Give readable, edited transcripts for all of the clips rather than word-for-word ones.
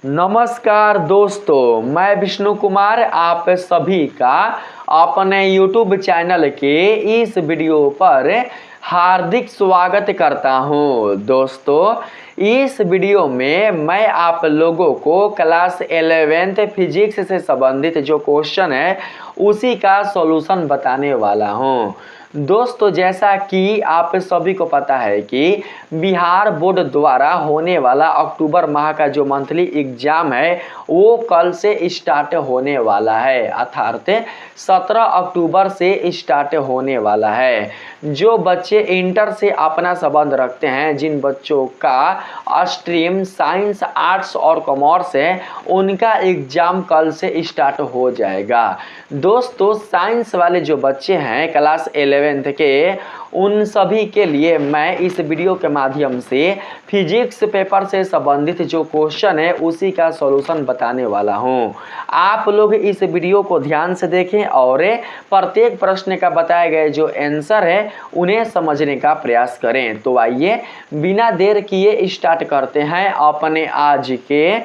नमस्कार दोस्तों, मैं विष्णु कुमार आप सभी का अपने YouTube चैनल के इस वीडियो पर हार्दिक स्वागत करता हूं। दोस्तों, इस वीडियो में मैं आप लोगों को क्लास 11th फिजिक्स से संबंधित जो क्वेश्चन है उसी का सॉल्यूशन बताने वाला हूं। दोस्तों, जैसा कि आप सभी को पता है कि बिहार बोर्ड द्वारा होने वाला अक्टूबर माह का जो मंथली एग्जाम है वो कल से स्टार्ट होने वाला है, अर्थात 17 अक्टूबर से स्टार्ट होने वाला है। जो बच्चे इंटर से अपना संबंध रखते हैं, जिन बच्चों का स्ट्रीम साइंस, आर्ट्स और कॉमर्स है, उनका एग्जाम कल से स्टार्ट हो जाएगा। दोस्तों, साइंस वाले जो बच्चे हैं क्लास 11th के, उन सभी के लिए मैं इस वीडियो के माध्यम से फिजिक्स पेपर से संबंधित जो क्वेश्चन है उसी का सॉल्यूशन बताने वाला हूं। आप लोग इस वीडियो को ध्यान से देखें और प्रत्येक प्रश्न का बताए गए जो आंसर है उन्हें समझने का प्रयास करें। तो आइए बिना देर किए स्टार्ट करते हैं अपने आज के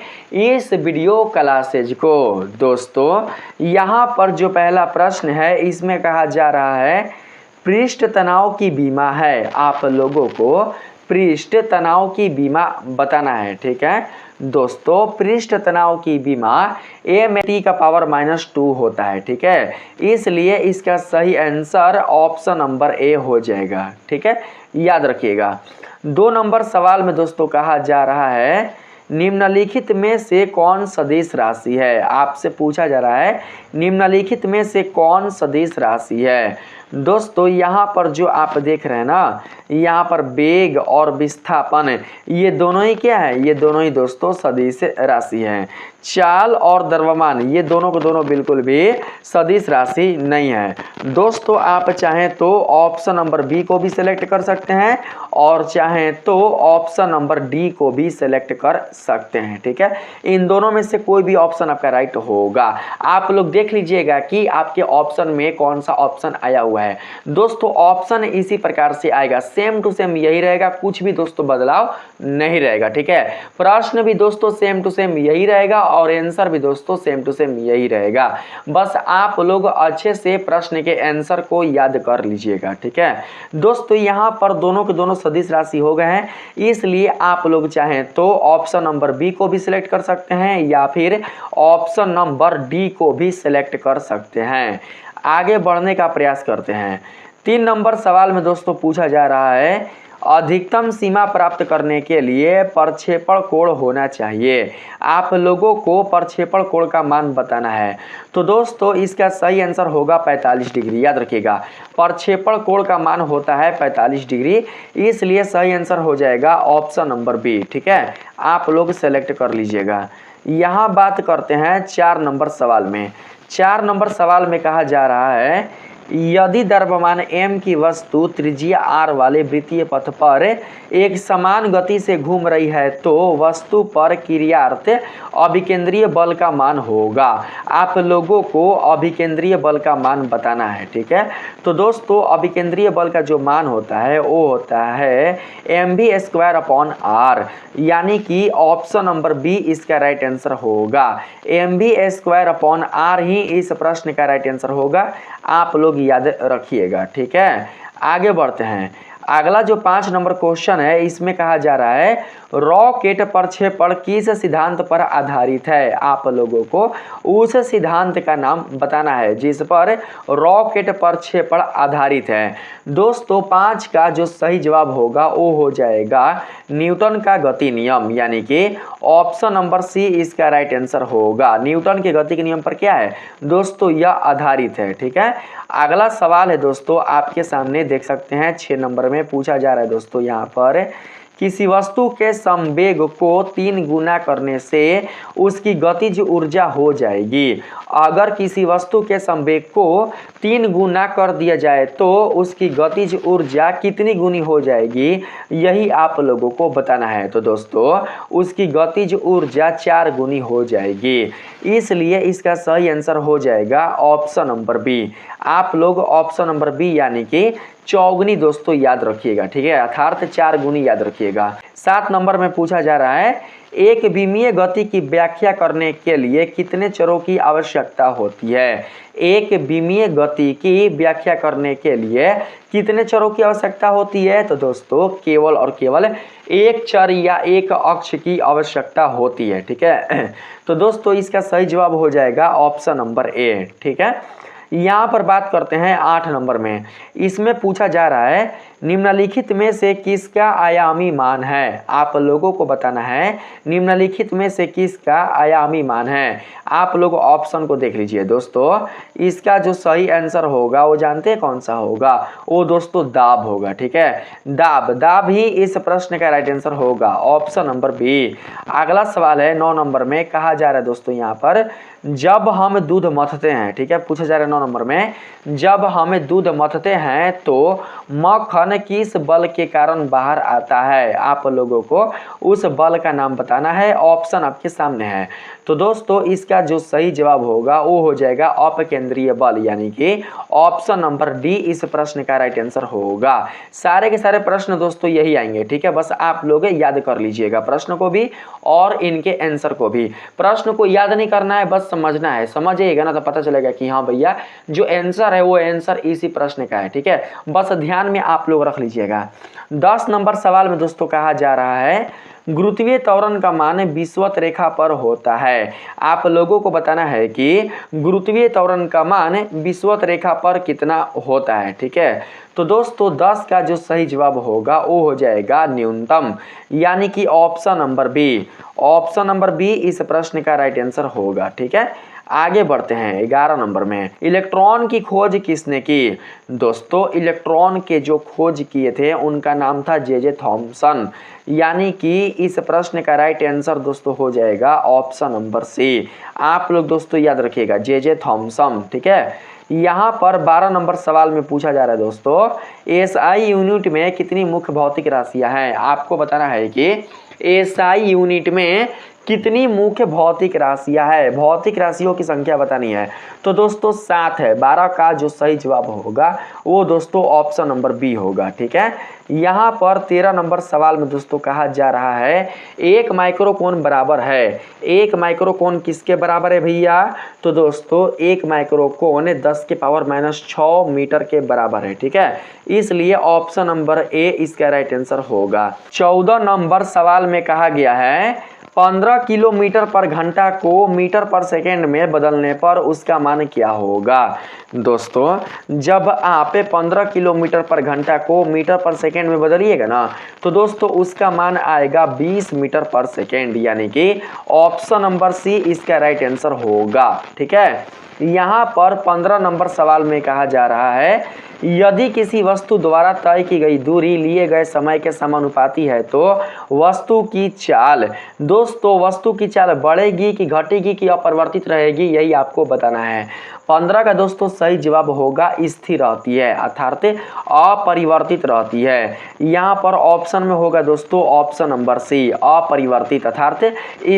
इस वीडियो क्लासेज को। दोस्तों, यहाँ पर जो पहला प्रश्न है इसमें कहा जा रहा है पृष्ठ तनाव की बीमा है। आप लोगों को पृष्ठ तनाव की बीमा बताना है, ठीक है दोस्तों। पृष्ठ तनाव की बीमा m(t⁻⁻2) होता है, ठीक है। इसलिए इसका सही आंसर ऑप्शन नंबर ए हो जाएगा, ठीक है, याद रखिएगा। 2 नंबर सवाल में दोस्तों कहा जा रहा है निम्नलिखित में से कौन सदिश राशि है। आपसे पूछा जा रहा है निम्नलिखित में से कौन सदिश राशि है। दोस्तों, यहाँ पर जो आप देख रहे हैं ना, यहाँ पर वेग और विस्थापन ये दोनों ही क्या है, ये दोनों ही दोस्तों सदिश राशि हैं। चाल और द्रव्यमान ये दोनों को दोनों बिल्कुल भी सदिश राशि नहीं है। दोस्तों, आप चाहें तो ऑप्शन नंबर बी को भी सिलेक्ट कर सकते हैं और चाहें तो ऑप्शन नंबर डी को भी सिलेक्ट कर सकते हैं, ठीक है। इन दोनों में से कोई भी ऑप्शन आपका राइट होगा। आप लोग देख लीजिएगा कि आपके ऑप्शन में कौन सा ऑप्शन आया हुआ है। दोस्तों, ऑप्शन इसी प्रकार से आएगा, सेम टू सेम यही रहेगा, कुछ भी दोस्तों बदलाव नहीं रहेगा, ठीक है। प्रश्न भी दोस्तों सेम टू सेम यही रहेगा और आंसर भी दोस्तों सेम टू सेम यही रहेगा। बस आप लोग अच्छे से प्रश्न के आंसर को याद कर लीजिएगा, ठीक है दोस्तों। यहाँ पर दोनों के दोनों सदिश राशि हो गए हैं, इसलिए आप लोग चाहें तो ऑप्शन नंबर बी को भी सिलेक्ट कर सकते हैं या फिर ऑप्शन नंबर डी को भी सिलेक्ट कर सकते हैं। आगे बढ़ने का प्रयास करते हैं। 3 नंबर सवाल में दोस्तों पूछा जा रहा है अधिकतम सीमा प्राप्त करने के लिए प्रक्षेपण कोण होना चाहिए। आप लोगों को प्रक्षेपण कोण का मान बताना है। तो दोस्तों, इसका सही आंसर होगा 45 डिग्री। याद रखिएगा, प्रक्षेपण कोण का मान होता है 45 डिग्री, इसलिए सही आंसर हो जाएगा ऑप्शन नंबर बी, ठीक है। आप लोग सेलेक्ट कर लीजिएगा। यहाँ बात करते हैं 4 नंबर सवाल में। 4 नंबर सवाल में कहा जा रहा है यदि द्रव्यमान m की वस्तु त्रिज्या r वाले वृत्तीय पथ पर एक समान गति से घूम रही है तो वस्तु पर क्रियार्थ अभिकेंद्रीय बल का मान होगा। आप लोगों को अभिकेंद्रीय बल का मान बताना है, ठीक है। तो दोस्तों, अभिकेंद्रीय बल का जो मान होता है वो होता है mv²/r, यानी कि ऑप्शन नंबर बी इसका राइट आंसर होगा। mv²/r ही इस प्रश्न का राइट आंसर होगा, आप लोग याद रखिएगा, ठीक है। आगे बढ़ते हैं। अगला जो 5 नंबर क्वेश्चन है इसमें कहा जा रहा है रॉकेट प्रक्षेपण किस सिद्धांत पर आधारित है। आप लोगों को उस सिद्धांत का नाम बताना है जिस पर रॉकेट प्रक्षेपण आधारित है। दोस्तों, 5 का जो सही जवाब होगा वो हो जाएगा न्यूटन का गति नियम, यानी कि ऑप्शन नंबर सी इसका राइट आंसर होगा। न्यूटन के गति के नियम पर क्या है दोस्तों, यह आधारित है, ठीक है। अगला सवाल है दोस्तों आपके सामने, देख सकते हैं 6 नंबर में पूछा जा रहा है दोस्तों यहाँ पर किसी वस्तु के संवेग को 3 गुना करने से उसकी गतिज ऊर्जा हो जाएगी। अगर किसी वस्तु के संवेग को 3 गुना कर दिया जाए तो उसकी गतिज ऊर्जा कितनी गुनी हो जाएगी, यही आप लोगों को बताना है। तो दोस्तों, उसकी गतिज ऊर्जा 4 गुनी हो जाएगी, इसलिए इसका सही आंसर हो जाएगा ऑप्शन नंबर बी। आप लोग ऑप्शन नंबर बी यानी कि चौगुनी दोस्तों याद रखिएगा, ठीक है, अर्थात 4 गुनी याद रखिएगा। 7 नंबर में पूछा जा रहा है एक विमीय गति की व्याख्या करने के लिए कितने चरों की आवश्यकता होती है? एक विमीय गति की व्याख्या करने के लिए कितने चरों की आवश्यकता होती है? तो दोस्तों केवल और केवल एक चर या एक अक्ष की आवश्यकता होती है। ठीक है, तो दोस्तों इसका सही जवाब हो जाएगा ऑप्शन नंबर ए। ठीक है, यहाँ पर बात करते हैं 8 नंबर में। इसमें पूछा जा रहा है निम्नलिखित में से किसका आयामी मान है? आप लोगों को बताना है निम्नलिखित में से किसका आयामी मान है। आप लोग ऑप्शन को देख लीजिए दोस्तों, इसका जो सही आंसर होगा वो जानते हैं कौन सा होगा? वो दोस्तों दाब होगा। ठीक है, दाब ही इस प्रश्न का राइट आंसर होगा, ऑप्शन नंबर बी। अगला सवाल है 9 नंबर में। कहा जा रहा है दोस्तों यहाँ पर जब हम दूध मथते हैं, ठीक है, पूछा जा रहा है 9 नंबर में, जब हम दूध मथते हैं तो मक्खन किस बल के कारण बाहर आता है? आप लोगों को उस बल का नाम बताना है, ऑप्शन आपके सामने है। तो दोस्तों इसका जो सही जवाब होगा वो हो जाएगा अपकेंद्रीय बल, यानी कि ऑप्शन नंबर डी इस प्रश्न का राइट आंसर होगा। सारे के सारे प्रश्न दोस्तों यही आएंगे। ठीक है, बस आप लोग याद कर लीजिएगा प्रश्न को भी और इनके आंसर को भी। प्रश्न को याद नहीं करना है, बस समझना है। समझिएगा ना तो पता चलेगा कि हाँ भैया जो आंसर है वो आंसर इसी प्रश्न का है। ठीक है, बस ध्यान में आप लोग रख लीजिएगा। 10 नंबर सवाल में दोस्तों कहा जा रहा है गुरुत्वीय त्वरण का मान विषुवत रेखा पर होता है। आप लोगों को बताना है कि गुरुत्वीय त्वरण का मान विषुवत रेखा पर कितना होता है। ठीक है, तो दोस्तों 10 का जो सही जवाब होगा वो हो जाएगा न्यूनतम, यानी कि option number B. Option number B इस प्रश्न का राइट आंसर होगा। ठीक है, आगे बढ़ते हैं 11 नंबर में। इलेक्ट्रॉन की खोज किसने की? दोस्तों इलेक्ट्रॉन के जो खोज किए थे उनका नाम था जे थॉमसन, यानी कि इस प्रश्न का राइट आंसर दोस्तों हो जाएगा ऑप्शन नंबर सी। आप लोग दोस्तों याद रखिएगा जे थॉमसन। ठीक है, यहाँ पर 12 नंबर सवाल में पूछा जा रहा है दोस्तों एसआई यूनिट में कितनी मुख्य भौतिक राशियां हैं? आपको बताना है कि एसआई यूनिट में कितनी मुख्य भौतिक राशियां है, भौतिक राशियों की संख्या बतानी है। तो दोस्तों 7 है। 12 का जो सही जवाब होगा वो दोस्तों ऑप्शन नंबर बी होगा। ठीक है, यहाँ पर 13 नंबर सवाल में दोस्तों कहा जा रहा है 1 माइक्रोकोन बराबर है। 1 माइक्रोकोन किसके बराबर है भैया? तो दोस्तों 1 माइक्रोकोन 10⁻⁻6 मीटर के बराबर है। ठीक है, इसलिए ऑप्शन नंबर ए इसका राइट आंसर होगा। 14 नंबर सवाल में कहा गया है 15 किलोमीटर पर घंटा को मीटर पर सेकेंड में बदलने पर उसका मान क्या होगा? दोस्तों जब आप 15 किलोमीटर पर घंटा को मीटर पर सेकेंड में बदलिएगा ना तो दोस्तों उसका मान आएगा 20 मीटर पर सेकेंड, यानी कि ऑप्शन नंबर सी इसका राइट आंसर होगा। ठीक है, यहाँ पर 15 नंबर सवाल में कहा जा रहा है यदि किसी वस्तु द्वारा तय की गई दूरी लिए गए समय के समानुपाती है तो वस्तु की चाल, दोस्तों वस्तु की चाल बढ़ेगी कि घटेगी कि अपरिवर्तित रहेगी, यही आपको बताना है। 15 का दोस्तों सही जवाब होगा स्थिर रहती है, अर्थात अपरिवर्तित रहती है। यहाँ पर ऑप्शन में होगा दोस्तों ऑप्शन नंबर सी अपरिवर्तित अर्थात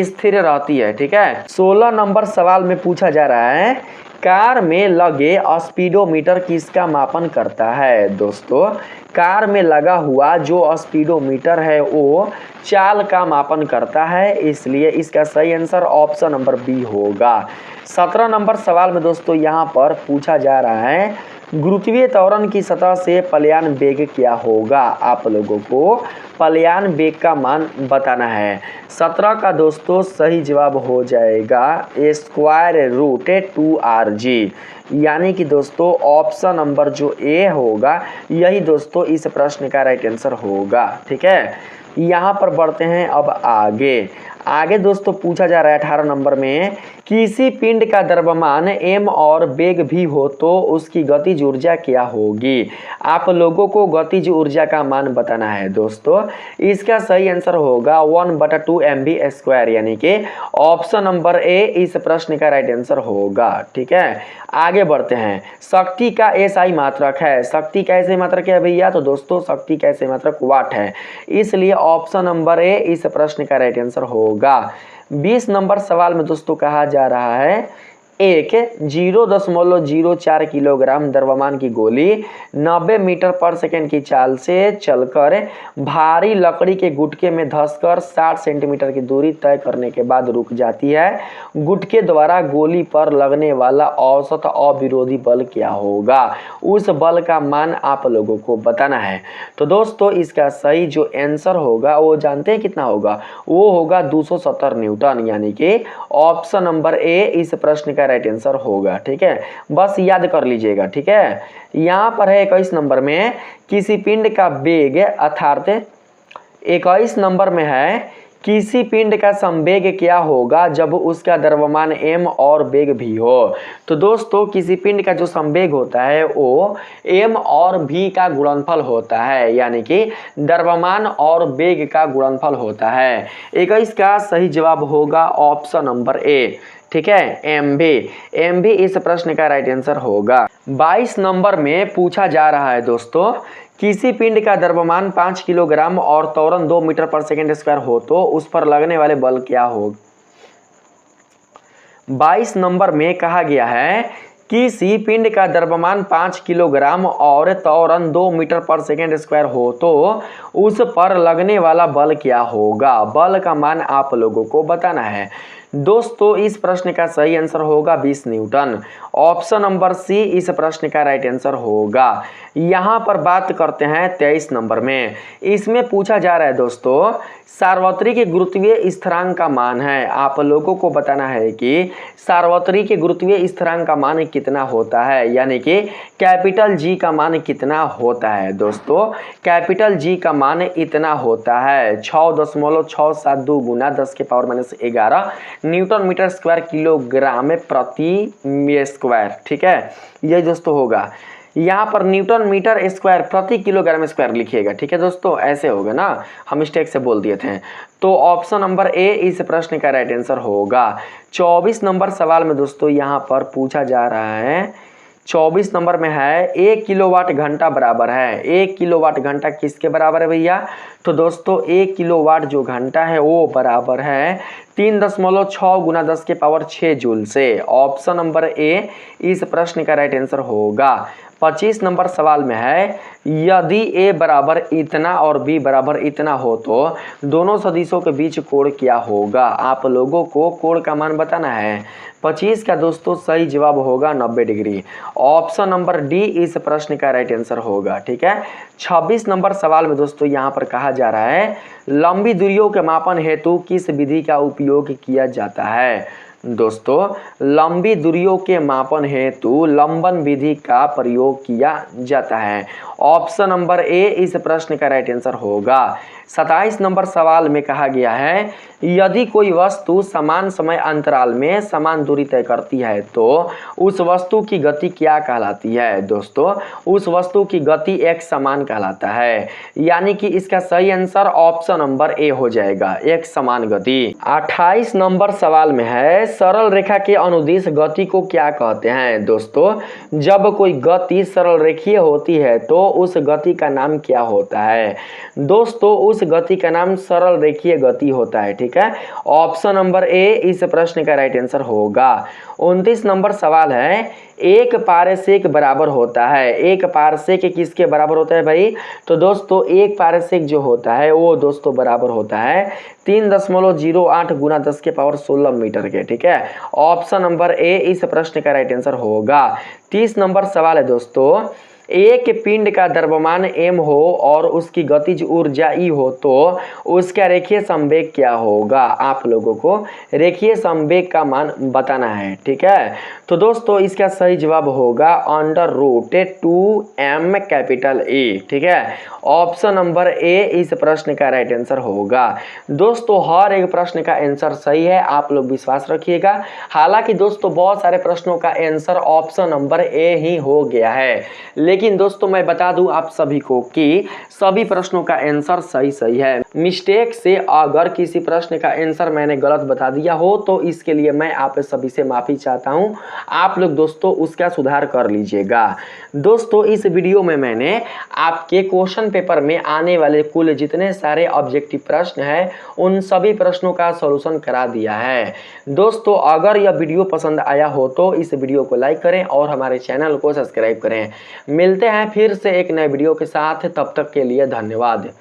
स्थिर रहती है। ठीक है, 16 नंबर सवाल में पूछा जा रहा है कार में लगे स्पीडोमीटर किसका मापन करता है? दोस्तों कार में लगा हुआ जो स्पीडोमीटर है वो चाल का मापन करता है, इसलिए इसका सही आंसर ऑप्शन नंबर बी होगा। 17 नंबर सवाल में दोस्तों यहाँ पर पूछा जा रहा है गुरुत्वीय त्वरण की सतह से पलायन वेग क्या होगा? आप लोगों को पलायन वेग का मान बताना है। 17 का दोस्तों सही जवाब हो जाएगा √2rg, यानी कि दोस्तों ऑप्शन नंबर जो ए होगा यही दोस्तों इस प्रश्न का राइट आंसर होगा। ठीक है, यहाँ पर बढ़ते हैं अब आगे दोस्तों पूछा जा रहा है 18 नंबर में किसी पिंड का द्रव्यमान m और वेग भी हो तो उसकी गतिज ऊर्जा क्या होगी? आप लोगों को गतिज ऊर्जा का मान बताना है। दोस्तों इसका सही आंसर होगा 1/2 mv², यानी कि ऑप्शन नंबर ए इस प्रश्न का राइट आंसर होगा। ठीक है, आगे बढ़ते हैं। शक्ति का एसआई मात्रक है। शक्ति का एसआई मात्रक क्या है भैया? तो दोस्तों शक्ति का एसआई मात्रक वाट है, इसलिए ऑप्शन नंबर ए इस प्रश्न का राइट आंसर होगा। 20 नंबर सवाल में दोस्तों कहा जा रहा है एक 0.04 किलोग्राम द्रव्यमान की गोली 90 मीटर पर सेकंड की चाल से चलकर भारी लकड़ी के गुटके में धंसकर 60 सेंटीमीटर की दूरी तय करने के बाद रुक जाती है। गुटके द्वारा गोली पर लगने वाला औसत अविरोधी बल क्या होगा, उस बल का मान आप लोगों को बताना है। तो दोस्तों इसका सही जो आंसर होगा वो जानते हैं कितना होगा, वो होगा 270 न्यूटन, यानी कि ऑप्शन नंबर ए इस प्रश्न का राइट आंसर होगा। ठीक है, बस याद कर लीजिएगा। ठीक है, यहाँ पर है 21 नंबर में किसी पिंड का वेग अर्थात 21 नंबर में है किसी पिंड का संवेग क्या होगा जब उसका द्रव्यमान m और वेग भी हो। तो दोस्तों किसी पिंड का जो संवेग होता है वो m और v का गुणनफल होता है, यानी कि द्रव्यमान और वेग का गुणनफल होता है। 21 का सही जवाब होगा ऑप्शन नंबर ए। ठीक है, एम भी इस प्रश्न का राइट आंसर होगा। 22 नंबर में पूछा जा रहा है दोस्तों किसी पिंड का द्रव्यमान 5 किलोग्राम और त्वरण 2 मीटर पर सेकंड स्क्वायर हो तो उस पर लगने वाले बल क्या हो। 22 नंबर में कहा गया है किसी पिंड का द्रव्यमान 5 किलोग्राम और त्वरण 2 मीटर पर सेकंड स्क्वायर हो तो उस पर लगने वाला बल क्या होगा। बल का मान आप लोगों को बताना है। दोस्तों इस प्रश्न का सही आंसर होगा 20 न्यूटन। ऑप्शन नंबर सी इस प्रश्न का राइट आंसर होगा। यहाँ पर बात करते हैं 23 नंबर में। इसमें पूछा जा रहा है दोस्तों सार्वत्रिक गुरुत्वीय स्थिरांक का मान है। आप लोगों को बताना है कि सार्वत्रिक गुरुत्वीय स्थिरांक का मान कितना होता है, यानी कि कैपिटल जी का मान कितना होता है। दोस्तों कैपिटल जी का मान इतना होता है 6.672 गुना 10 के power -11 newton meter square kilogram प्रति स्क्वायर। ठीक है, ये दोस्तों होगा। यहाँ पर न्यूटन मीटर स्क्वायर प्रति किलोग्राम स्क्वायर लिखिएगा। ठीक है दोस्तों, ऐसे होगा ना, हम मिस्टेक से बोल दिए थे। तो ऑप्शन नंबर ए इस प्रश्न का राइट आंसर होगा। 24 नंबर सवाल में दोस्तों यहाँ पर पूछा जा रहा है 24 नंबर में है 1 किलोवाट घंटा बराबर है। 1 किलोवाट घंटा किसके बराबर है भैया। तो दोस्तों 1 किलोवाट जो घंटा है वो बराबर है 3.6 गुना 10 के पावर 6 जूल से। ऑप्शन नंबर ए इस प्रश्न का राइट आंसर होगा। 25 नंबर सवाल में है यदि a बराबर इतना और b बराबर इतना हो तो दोनों सदिशों के बीच कोण क्या होगा। आप लोगों को कोण का मान बताना है। 25 का दोस्तों सही जवाब होगा 90 डिग्री। ऑप्शन नंबर डी इस प्रश्न का राइट आंसर होगा। ठीक है, 26 नंबर सवाल में दोस्तों यहाँ पर कहा जा रहा है लंबी दूरियों के मापन हेतु किस विधि का उपयोग किया जाता है। दोस्तों लंबी दूरियों के मापन हेतु लंबन विधि का प्रयोग किया जाता है। ऑप्शन नंबर ए इस प्रश्न का राइट आंसर होगा। 27 नंबर सवाल में कहा गया है यदि कोई वस्तु समान समय अंतराल में समान दूरी तय करती है तो उस वस्तु की गति क्या कहलाती है। दोस्तों उस वस्तु की गति एक समान कहलाता है, यानी कि इसका सही आंसर ऑप्शन नंबर ए हो जाएगा, एक समान गति। 28 नंबर सवाल में है सरल रेखा के अनुदिश गति को क्या कहते हैं। दोस्तों जब कोई गति सरल रेखीय होती है तो उस गति का नाम क्या होता है। दोस्तों उस गति का नाम सरल रेखीय गति होता है। ठीक है, ऑप्शन नंबर ए इस प्रश्न का राइट आंसर होगा। 29 नंबर सवाल है एक पारसेक बराबर होता है। एक पारसेक किसके बराबर होता है भाई। तो दोस्तों एक पारसेक जो होता है वो दोस्तों बराबर होता है 3.08 गुना 10 के पावर 16 मीटर के। ठीक है, ऑप्शन नंबर ए इस प्रश्न का राइट आंसर होगा। 30 नंबर सवाल है दोस्तों एक पिंड का द्रव्यमान m हो और उसकी गतिज ऊर्जा E हो तो उसका रेखीय संवेग क्या होगा। आप लोगों को रेखीय संवेग का मान बताना है। ठीक है, तो दोस्तों इसका सही जवाब होगा √2m कैपिटल E। ठीक है, ऑप्शन नंबर ए इस प्रश्न का राइट आंसर होगा। दोस्तों हर एक प्रश्न का आंसर सही है, आप लोग विश्वास रखिएगा। हालांकि दोस्तों बहुत सारे प्रश्नों का आंसर ऑप्शन नंबर ए ही हो गया है, लेकिन दोस्तों मैं बता दूं आप सभी को कि सभी प्रश्नों का आंसर सही है। मिस्टेक से अगर किसी प्रश्न का आंसर मैंने गलत बता दिया हो तो इसके लिए मैं आप सभी से माफ़ी चाहता हूं। आप लोग दोस्तों उसका सुधार कर लीजिएगा। दोस्तों इस वीडियो में मैंने आपके क्वेश्चन पेपर में आने वाले कुल जितने सारे ऑब्जेक्टिव प्रश्न हैं उन सभी प्रश्नों का सॉल्यूशन करा दिया है। दोस्तों अगर यह वीडियो पसंद आया हो तो इस वीडियो को लाइक करें और हमारे चैनल को सब्सक्राइब करें। मिलते हैं फिर से एक नए वीडियो के साथ, तब तक के लिए धन्यवाद।